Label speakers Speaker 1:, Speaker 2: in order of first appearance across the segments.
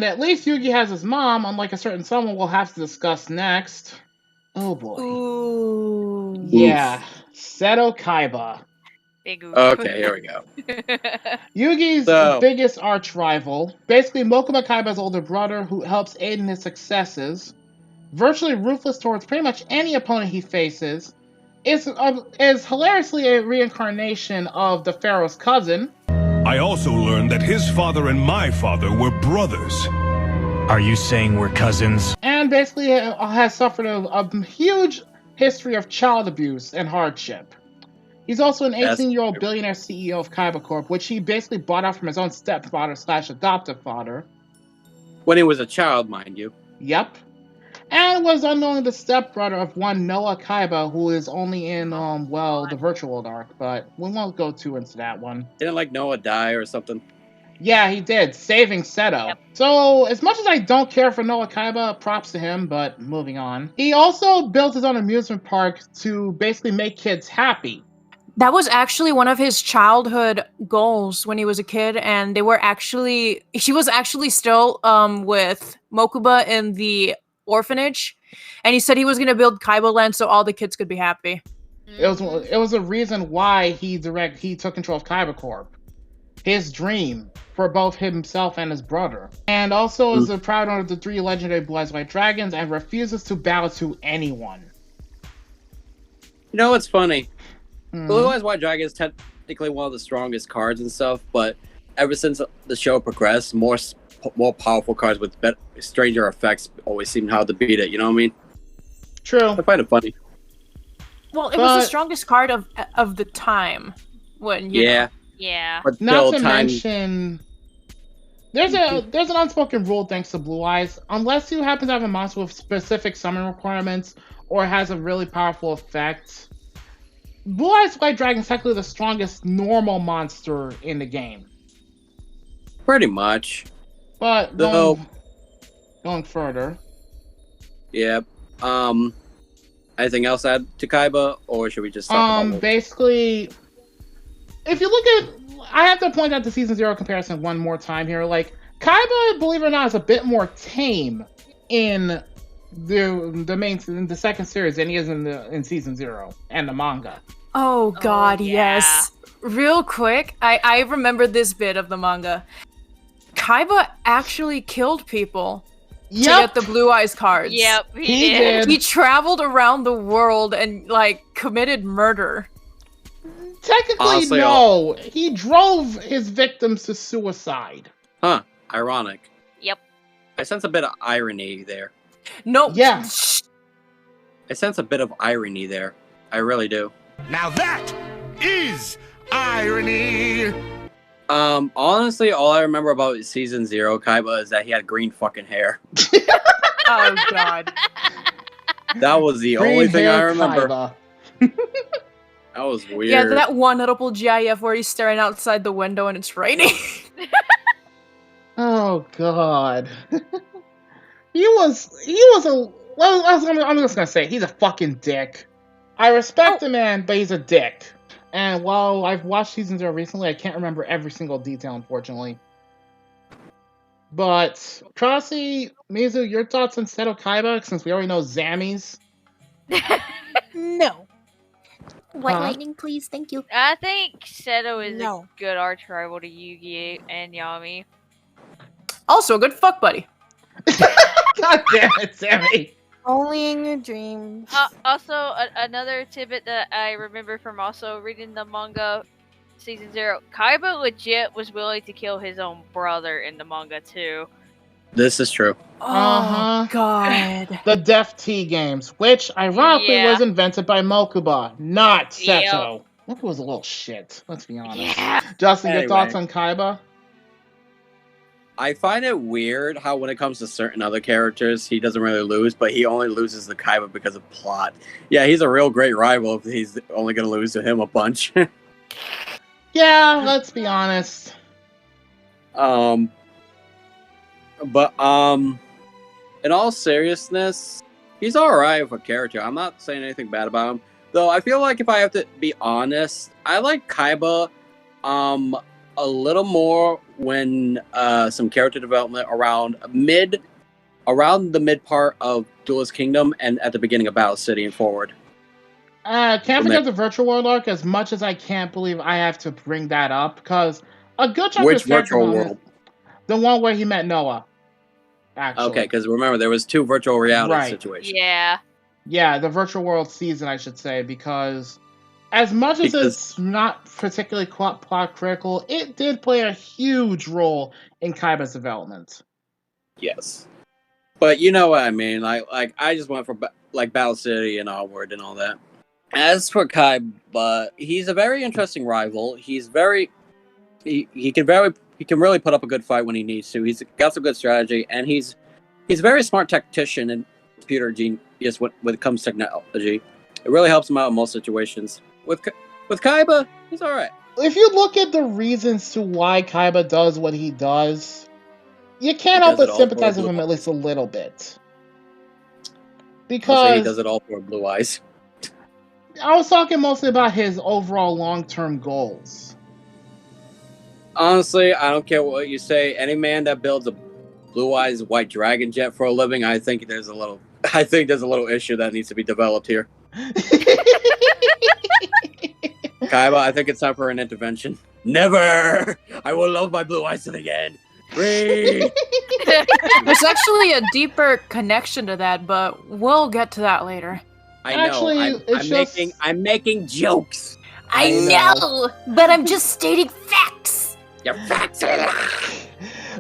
Speaker 1: And at least Yugi has his mom, unlike a certain someone we'll have to discuss next. Oh boy.
Speaker 2: Ooh.
Speaker 1: Yeah. Seto Kaiba.
Speaker 3: Big oof.
Speaker 4: Okay, here we go.
Speaker 1: Yugi's biggest arch rival. Basically, Mokuba Kaiba's older brother who helps aid in his successes. Virtually ruthless towards pretty much any opponent he faces. Is hilariously a reincarnation of the Pharaoh's cousin.
Speaker 5: I also learned that his father and my father were brothers.
Speaker 6: Are you saying we're cousins?
Speaker 1: And basically has suffered a huge history of child abuse and hardship. He's also an 18-year-old billionaire CEO of Kaiba Corp, which he basically bought out from his own stepfather/adoptive father.
Speaker 4: When he was a child, mind you.
Speaker 1: Yep. And was unknowingly the stepbrother of one Noah Kaiba, who is only in, the virtual world arc, but we won't go too into that one.
Speaker 4: Didn't like Noah die or something?
Speaker 1: Yeah, he did, saving Seto. Yep. So, as much as I don't care for Noah Kaiba, props to him, but moving on. He also built his own amusement park to basically make kids happy.
Speaker 2: That was actually one of his childhood goals when he was a kid, and she was actually still with Mokuba in the orphanage, and he said he was going to build Kaiba Land so all the kids could be happy.
Speaker 1: It was a reason why he took control of Kaiba Corp. His dream for both himself and his brother. And also is a proud owner of the 3 legendary Blue Eyes White Dragons and refuses to bow to anyone.
Speaker 4: You know what's funny? Blue Eyes White Dragon is technically one of the strongest cards and stuff, but ever since the show progressed, more powerful cards with stranger effects always seem how to beat it, you know what I mean?
Speaker 1: True.
Speaker 4: I find it funny.
Speaker 2: Well, it was the strongest card of the time. When you know.
Speaker 3: Yeah.
Speaker 4: But
Speaker 1: not to mention, there's an unspoken rule thanks to Blue Eyes. Unless you happen to have a monster with specific summon requirements or has a really powerful effect, Blue Eyes White Dragon is technically the strongest normal monster in the game.
Speaker 4: Pretty much.
Speaker 1: But going further.
Speaker 4: Yep. Anything else add to Kaiba, or should we just talk about
Speaker 1: basically, if you look at, I have to point out the Season 0 comparison one more time here. Like, Kaiba, believe it or not, is a bit more tame in the second series than he is in Season 0 and the manga.
Speaker 2: Oh god, yes. Real quick, I remember this bit of the manga. Kaiba actually killed people to get the Blue Eyes cards.
Speaker 3: Yep,
Speaker 1: he did.
Speaker 2: He traveled around the world and, committed murder.
Speaker 1: Technically,
Speaker 4: honestly,
Speaker 1: no. He drove his victims to suicide.
Speaker 4: Huh. Ironic.
Speaker 3: Yep.
Speaker 4: I sense a bit of irony there.
Speaker 2: No.
Speaker 1: Yeah.
Speaker 4: I sense a bit of irony there. I really do.
Speaker 5: Now that is irony!
Speaker 4: Honestly, all I remember about Season 0 Kaiba is that he had green fucking hair.
Speaker 2: Oh, God.
Speaker 4: That was the only thing I remember.
Speaker 1: Kaiba.
Speaker 4: That was weird.
Speaker 2: Yeah, that one notable GIF where he's staring outside the window and it's raining.
Speaker 1: Oh, God. I'm just gonna say, he's a fucking dick. I respect the man, but he's a dick. And while I've watched Season 0 recently, I can't remember every single detail, unfortunately. But, Crossy, Mizu, your thoughts on Seto Kaiba, since we already know Zammy's?
Speaker 7: No. White lightning, please. Thank you.
Speaker 3: I think Seto is a good arch rival to Yugi and Yami.
Speaker 2: Also a good fuck buddy.
Speaker 1: God damn it, Sammy.
Speaker 7: Only in your dreams.
Speaker 3: Also, another tidbit that I remember from also reading the manga Season 0, Kaiba legit was willing to kill his own brother in the manga too.
Speaker 4: This is true.
Speaker 2: Oh, God.
Speaker 1: The Def T games, which ironically was invented by Mokuba, not Seto. Mokuba was a little shit, let's be honest.
Speaker 3: Yeah.
Speaker 1: Justin, your thoughts on Kaiba?
Speaker 4: I find it weird how when it comes to certain other characters, he doesn't really lose, but he only loses to Kaiba because of plot. Yeah, he's a real great rival if he's only going to lose to him a bunch.
Speaker 1: Yeah, let's be honest.
Speaker 4: But in all seriousness, he's alright with a character. I'm not saying anything bad about him. Though I feel like if I have to be honest, I like Kaiba a little more when some character development around the mid part of Duelist Kingdom and at the beginning of Battle City and forward.
Speaker 1: Can't forget the Virtual World arc. As much as I can't believe I have to bring that up, because a good chunk of his character
Speaker 4: Virtual World?
Speaker 1: The one where he met Noah. Actually.
Speaker 4: Okay, because remember there was 2 virtual reality situations.
Speaker 1: Yeah, the Virtual World season, I should say, because as much as it's not particularly plot critical, it did play a huge role in Kaiba's development.
Speaker 4: Yes, but you know what I mean. Like I just went for like Battle City and onward and all that. As for Kaiba, he's a very interesting rival. He's he can really put up a good fight when he needs to. He's got some good strategy, and he's a very smart tactician and computer genius when it comes to technology. It really helps him out in most situations. With Kaiba, he's all right.
Speaker 1: If you look at the reasons to why Kaiba does what he does, you can't help but sympathize with him at least a little bit. Because
Speaker 4: also, he does it all for Blue Eyes.
Speaker 1: I was talking mostly about his overall long-term goals.
Speaker 4: Honestly, I don't care what you say. Any man that builds a Blue Eyes White Dragon jet for a living, I think there's a little issue that needs to be developed here. Kaiba, I think it's time for an intervention. Never! I will love my Blue Eyes to the end. Free!
Speaker 2: There's actually a deeper connection to that, but we'll get to that later.
Speaker 4: I know.
Speaker 1: Actually,
Speaker 4: I'm making jokes.
Speaker 7: I know, but I'm just stating facts.
Speaker 4: Your facts are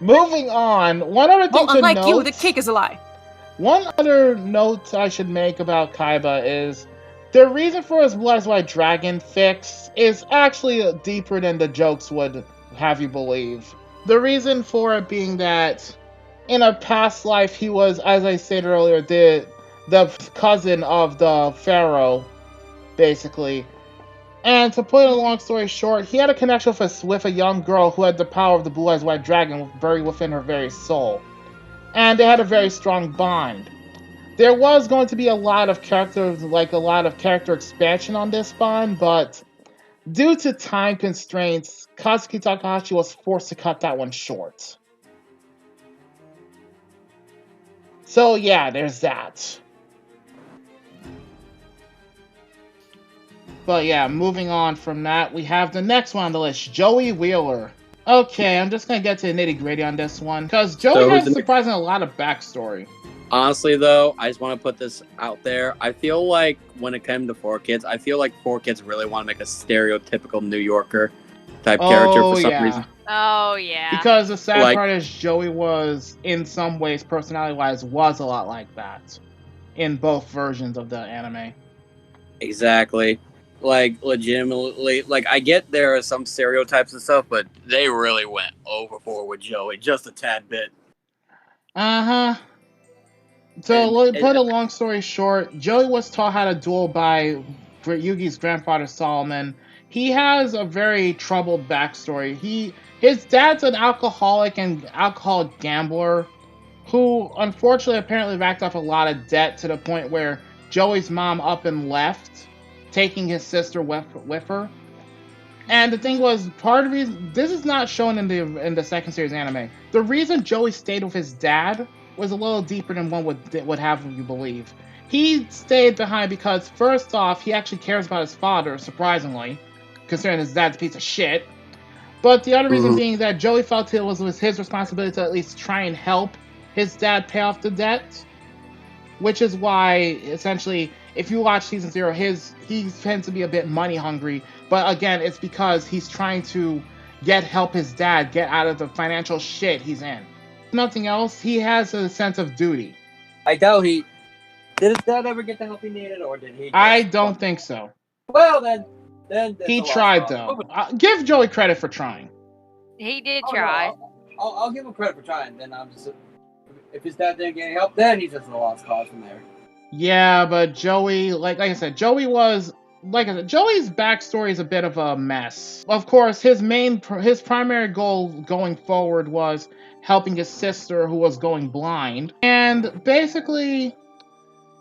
Speaker 1: Moving on, one other thing to
Speaker 2: unlike
Speaker 1: note,
Speaker 2: you, the cake is a lie.
Speaker 1: One other note I should make about Kaiba is the reason for his Blue Eyes White Dragon fix is actually deeper than the jokes would have you believe. The reason for it being that in a past life he was, as I stated earlier, the cousin of the pharaoh, basically. And to put a long story short, he had a connection with a young girl who had the power of the Blue Eyes White Dragon buried within her very soul. And they had a very strong bond. There was going to be a lot of character expansion on this bond, but due to time constraints, Kazuki Takahashi was forced to cut that one short. So yeah, there's that. But yeah, moving on from that, we have the next one on the list, Joey Wheeler. Okay, I'm just gonna get to the nitty-gritty on this one, because Joey has surprisingly a lot of backstory.
Speaker 4: Honestly, though, I just want to put this out there. I feel like when it came to 4Kids, I feel like 4Kids really want to make a stereotypical New Yorker type character for some reason.
Speaker 3: Oh, yeah.
Speaker 1: Because the sad part is Joey was, in some ways, personality-wise, was a lot like that in both versions of the anime.
Speaker 4: Exactly. Like, legitimately, like, I get there are some stereotypes and stuff, but they really went overboard with Joey, just a tad bit.
Speaker 1: Uh-huh. So, put a long story short, Joey was taught how to duel by Yugi's grandfather, Solomon. He has a very troubled backstory. His dad's an alcoholic gambler who, unfortunately, apparently racked up a lot of debt to the point where Joey's mom up and left, taking his sister with her. And the thing was, part of the reason this is not shown in the second series anime. The reason Joey stayed with his dad was a little deeper than one would have you believe. He stayed behind because, first off, he actually cares about his father, surprisingly, considering his dad's a piece of shit. But the other reason being that Joey felt it was his responsibility to at least try and help his dad pay off the debt, which is why, essentially, if you watch Season 0, he tends to be a bit money hungry, but again, it's because he's trying to help his dad get out of the financial shit he's in. If nothing else, he has a sense of duty.
Speaker 4: I doubt did his dad ever get the help he needed, or did he?
Speaker 1: I don't think so.
Speaker 4: Well, then
Speaker 1: he tried though. Give Joey credit for trying.
Speaker 3: He did try.
Speaker 4: No, I'll give him credit for trying. Then I'm just, if his dad didn't get any help, then he's just a lost cause from there.
Speaker 1: Yeah, but Joey, like I said, Joey's backstory is a bit of a mess. Of course, his primary goal going forward was helping his sister who was going blind. And basically,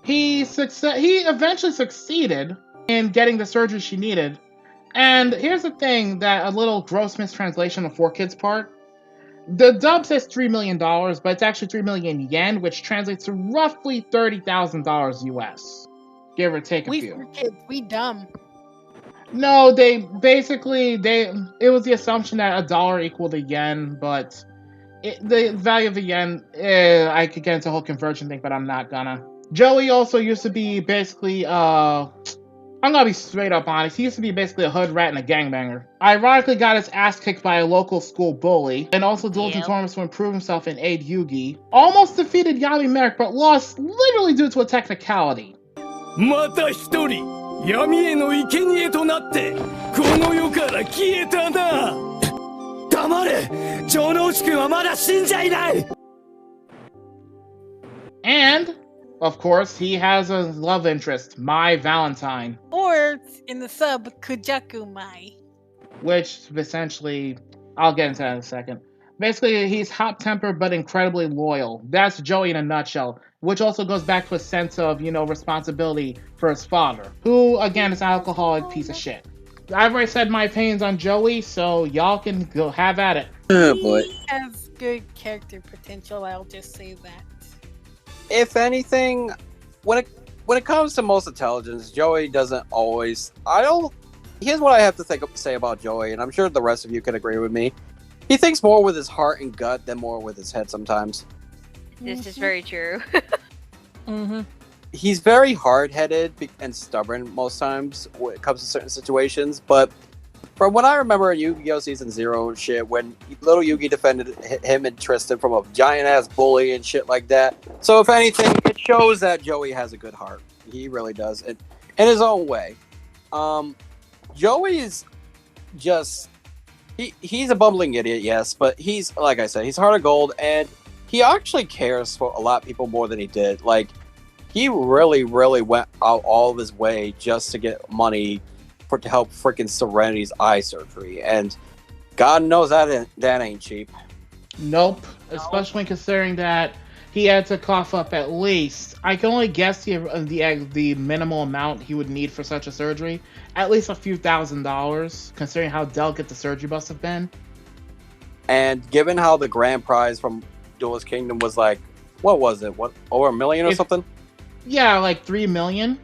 Speaker 1: he eventually succeeded in getting the surgery she needed. And here's the thing, that a little gross mistranslation on 4Kids part. The dub says $3 million, but it's actually 3 million yen, which translates to roughly $30,000 US. Give or take a
Speaker 8: We
Speaker 1: few.
Speaker 8: kids, we dumb.
Speaker 1: No, they basically, it was the assumption that a dollar equaled a yen, but the value of a yen, I could get into a whole conversion thing, but I'm not gonna. Joey also used to be basically, I'm gonna be straight up honest, he used to be basically a hood rat and a gangbanger. Ironically got his ass kicked by a local school bully, and also dueled in tournaments to improve himself and aid Yugi. Almost defeated Yami Merrick, but lost literally due to a technicality.
Speaker 9: また一人闇への生贄となってこの世から消えたな。黙れ、城之内くんはまだ死んじゃいない。
Speaker 1: And of course, he has a love interest, My Valentine.
Speaker 8: Or, in the sub, Kujaku Mai.
Speaker 1: Which, essentially, I'll get into that in a second. Basically, he's hot-tempered but incredibly loyal. That's Joey in a nutshell. Which also goes back to a sense of, responsibility for his father. Who, again, is an alcoholic piece of shit. I've already said my opinions on Joey, so y'all can go have at it.
Speaker 4: Oh boy.
Speaker 8: He has good character potential, I'll just say that.
Speaker 4: If anything, when it comes to most intelligence, Joey doesn't always. Here's what I have to say about Joey, and I'm sure the rest of you can agree with me. He thinks more with his heart and gut than more with his head sometimes.
Speaker 3: This is very true.
Speaker 4: He's very hard-headed and stubborn most times when it comes to certain situations, but from what I remember in Yu-Gi-Oh! Season 0 and shit, when little Yugi defended him and Tristan from a giant-ass bully and shit like that. So if anything, it shows that Joey has a good heart. He really does, in his own way. Joey is just... He's a bumbling idiot, yes, but he's, like I said, he's heart of gold, and he actually cares for a lot of people more than he did. Like, he really, really went out all of his way just to get money to help freaking Serenity's eye surgery, and God knows that ain't cheap.
Speaker 1: Nope, especially considering that he had to cough up at least, I can only guess the minimal amount he would need for such a surgery, at least a few $1,000s, considering how delicate the surgery must have been.
Speaker 4: And given how the grand prize from Duelist Kingdom was like, what was it? Over $1 million or something?
Speaker 1: Yeah, like $3 million.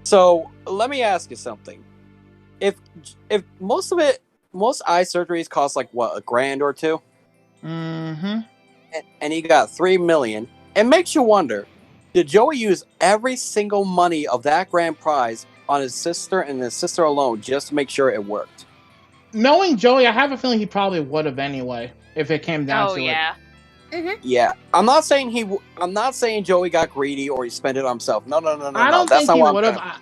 Speaker 4: So let me ask you something. If most eye surgeries cost like what, $1,000 or $2,000?
Speaker 1: Mm-hmm.
Speaker 4: And he got $3 million. It makes you wonder, did Joey use every single money of that grand prize on his sister and his sister alone just to make sure it worked?
Speaker 1: Knowing Joey, I have a feeling he probably would have anyway, if it came down to it.
Speaker 4: Yeah, I'm not saying Joey got greedy or he spent it on himself. No.
Speaker 1: I don't think he would have.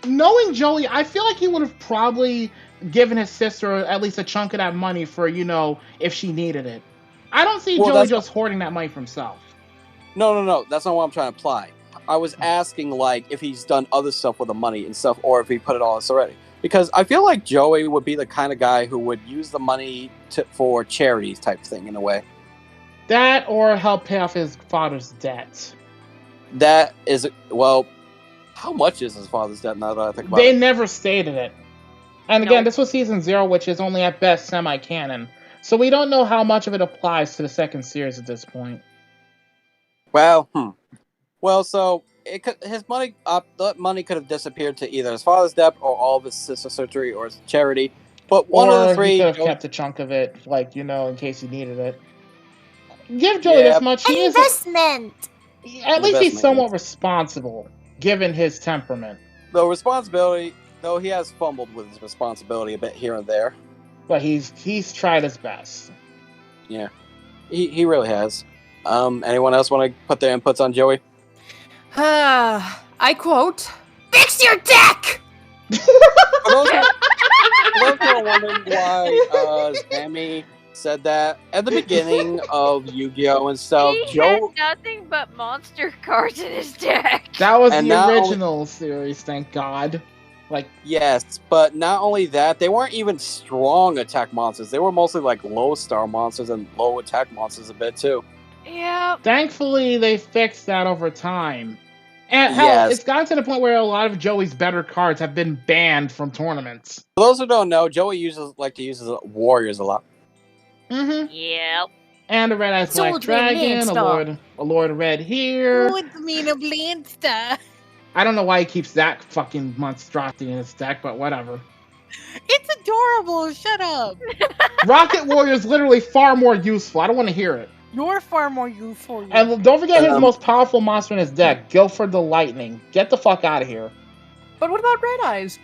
Speaker 1: Knowing Joey, I feel like he would have probably given his sister at least a chunk of that money for, if she needed it. I don't see Joey just hoarding that money for himself.
Speaker 4: No. That's not what I'm trying to imply. I was asking, like, if he's done other stuff with the money and stuff, or if he put it all in Serenity. Because I feel like Joey would be the kind of guy who would use the money for charities type thing, in a way.
Speaker 1: That, or help pay off his father's debt.
Speaker 4: That is, well, how much is his father's debt now that I think about it?
Speaker 1: They never stated it. And again, this was Season 0, which is only at best semi-canon. So we don't know how much of it applies to the second series at this point.
Speaker 4: Well, so his money, that money could have disappeared to either his father's debt or all of his sister's surgery or his charity. But one of the three,
Speaker 1: he could have kept a chunk of it, like, in case he needed it. Give Joey this much. He
Speaker 7: investment.
Speaker 1: At least he's somewhat responsible, given his temperament.
Speaker 4: Though he has fumbled with his responsibility a bit here and there.
Speaker 1: But he's tried his best.
Speaker 4: Yeah, he really has. Anyone else want to put their inputs on Joey?
Speaker 2: I quote,
Speaker 7: Fix your deck!
Speaker 4: For those who are wondering why Sammy said that at the beginning of Yu-Gi-Oh! And stuff,
Speaker 3: He had nothing but monster cards in his deck.
Speaker 1: That was the original series, thank God.
Speaker 4: Yes, but not only that, they weren't even strong attack monsters. They were mostly like low star monsters and low attack monsters a bit too.
Speaker 3: Yeah.
Speaker 1: Thankfully, they fixed that over time. And hell,
Speaker 4: Yes.
Speaker 1: it's gotten to the point where a lot of Joey's better cards have been banned from tournaments.
Speaker 4: For those who don't know, Joey like to use his warriors a lot.
Speaker 1: Mm-hmm.
Speaker 3: Yep.
Speaker 1: And a Red Eyes Black
Speaker 7: Swordsman
Speaker 1: Dragon, a Lord Red here.
Speaker 8: Swordsman of Landstar.
Speaker 1: I don't know why he keeps that fucking monstrosity in his deck, but whatever.
Speaker 8: It's adorable. Shut up.
Speaker 1: Rocket Warrior is literally far more useful. I don't want to hear it.
Speaker 8: You're far more useful.
Speaker 1: And don't forget his most powerful monster in his deck, Guilford the Lightning. Get the fuck out of here.
Speaker 2: But what about Red Eyes?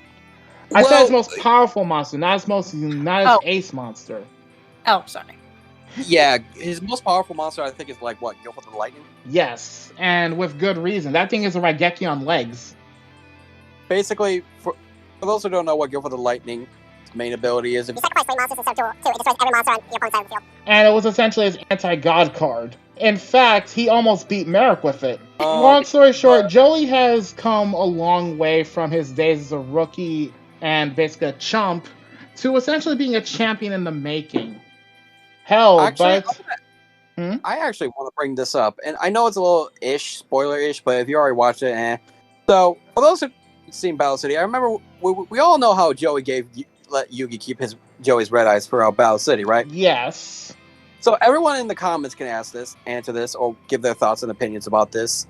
Speaker 1: I said his most powerful monster, not his ace monster.
Speaker 2: Oh, sorry.
Speaker 4: Yeah, his most powerful monster, I think, is like what? Guilford the Lightning?
Speaker 1: Yes, and with good reason. That thing is a Raigeki on legs.
Speaker 4: Basically, for those who don't know what Guilford the Lightning's main ability is,
Speaker 10: You sacrifice 3 monsters instead of 2. It destroys every monster on your opponent's side of the field.
Speaker 1: And it was essentially his anti-god card. In fact, he almost beat Merrick with it. Long story short, Joey has come a long way from his days as a rookie and basically a chump to essentially being a champion in the making. Hell,
Speaker 4: actually,
Speaker 1: but...
Speaker 4: I actually want to bring this up, and I know it's a little spoiler-ish, but if you already watched it, So, for those who've seen Battle City, I remember we all know how Joey let Yugi keep Joey's Red Eyes throughout Battle City, right?
Speaker 1: Yes.
Speaker 4: So everyone in the comments can answer this, or give their thoughts and opinions about this.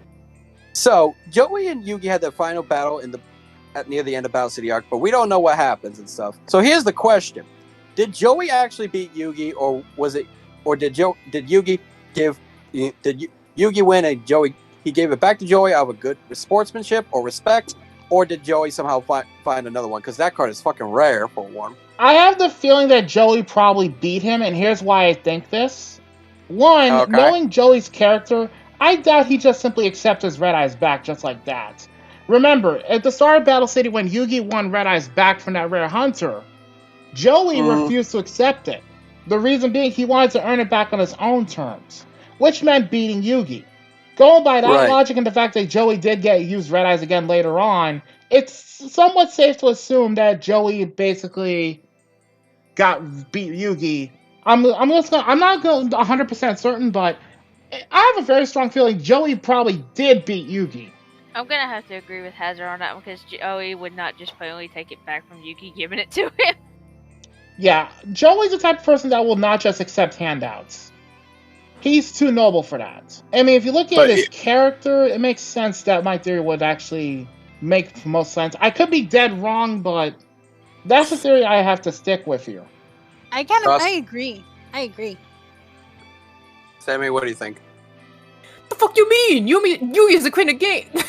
Speaker 4: So, Joey and Yugi had their final battle near the end of Battle City arc, but we don't know what happens and stuff. So here's the question. Did Joey actually beat Yugi, or did Yugi win and Joey he gave it back to Joey out of a good sportsmanship or respect, or did Joey somehow find another one? Because that card is fucking rare for one.
Speaker 1: I have the feeling that Joey probably beat him, and here's why I think this. One, knowing Joey's character, I doubt he just simply accepts his Red Eyes back just like that. Remember, at the start of Battle City, when Yugi won Red Eyes back from that rare hunter, Joey refused to accept it. The reason being he wanted to earn it back on his own terms, which meant beating Yugi. Going by that logic and the fact that Joey did use Red Eyes again later on, it's somewhat safe to assume that Joey basically beat Yugi. I'm not going 100% certain, but I have a very strong feeling Joey probably did beat Yugi.
Speaker 3: I'm gonna have to agree with Hazard on that one because Joey would not just plainly take it back from Yugi giving it to him.
Speaker 1: Yeah, Joey's the type of person that will not just accept handouts. He's too noble for that. I mean, if you look at his character, it makes sense that my theory would actually make most sense. I could be dead wrong, but that's the theory I have to stick with here.
Speaker 8: I agree.
Speaker 4: Sammy, what do you think?
Speaker 2: What the fuck you mean? Yugi's the queen of games.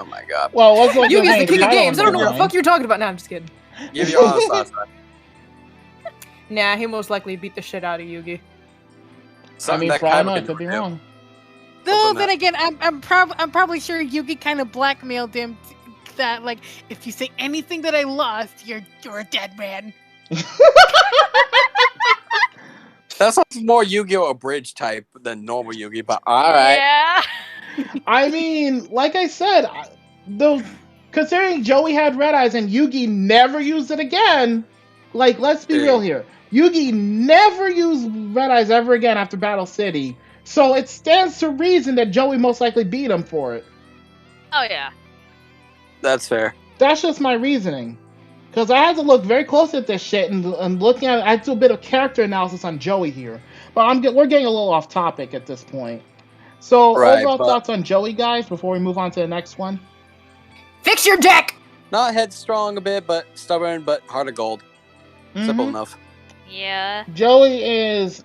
Speaker 4: Oh my god.
Speaker 1: Well,
Speaker 2: Yugi's the king of games. I don't know what the fuck you're talking about. Nah, I'm just kidding.
Speaker 4: Give your honest thoughts.
Speaker 2: Nah, he most likely beat the shit out of Yugi.
Speaker 1: I mean, probably not. Could be wrong.
Speaker 8: Though, then again, I'm probably sure Yugi kind of blackmailed him that, like, if you say anything that I lost, you're a dead man.
Speaker 4: That sounds more Yu-Gi-Oh! Abridged type than normal Yugi, but alright.
Speaker 3: Yeah.
Speaker 1: I mean, like I said, considering Joey had Red Eyes and Yugi never used it again, like, let's be real here. Yugi never used Red Eyes ever again after Battle City, so it stands to reason that Joey most likely beat him for it.
Speaker 3: Oh, yeah.
Speaker 4: That's fair.
Speaker 1: That's just my reasoning. Because I had to look very close at this shit and looking at it, I had to do a bit of character analysis on Joey here. But we're getting a little off topic at this point. So, overall thoughts on Joey, guys, before we move on to the next one?
Speaker 2: Fix your deck!
Speaker 4: Not headstrong a bit, but stubborn, but heart of gold. Simple enough.
Speaker 3: Yeah.
Speaker 1: Joey is,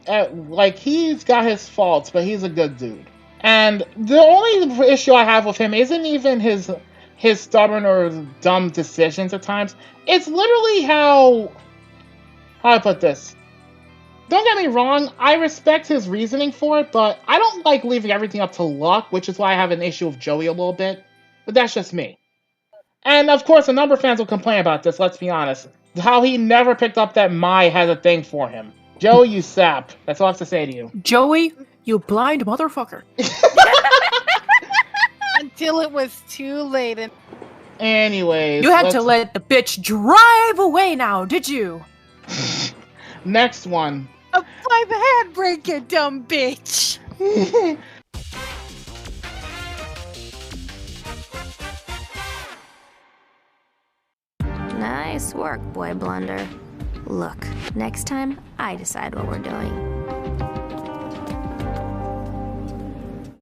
Speaker 1: he's got his faults, but he's a good dude. And the only issue I have with him isn't even his stubborn or dumb decisions at times. It's literally how I put this. Don't get me wrong, I respect his reasoning for it, but I don't like leaving everything up to luck, which is why I have an issue with Joey a little bit. But that's just me. And of course, a number of fans will complain about this, let's be honest. How he never picked up that Mai has a thing for him. Joey, you sap. That's all I have to say to you.
Speaker 2: Joey, you blind motherfucker.
Speaker 8: Until it was too late.
Speaker 1: Anyways.
Speaker 2: You had to let the bitch drive away now, did you?
Speaker 1: Next one.
Speaker 8: Apply the handbrake, you dumb bitch.
Speaker 7: Nice work, boy blunder. Look, next time I decide what we're doing.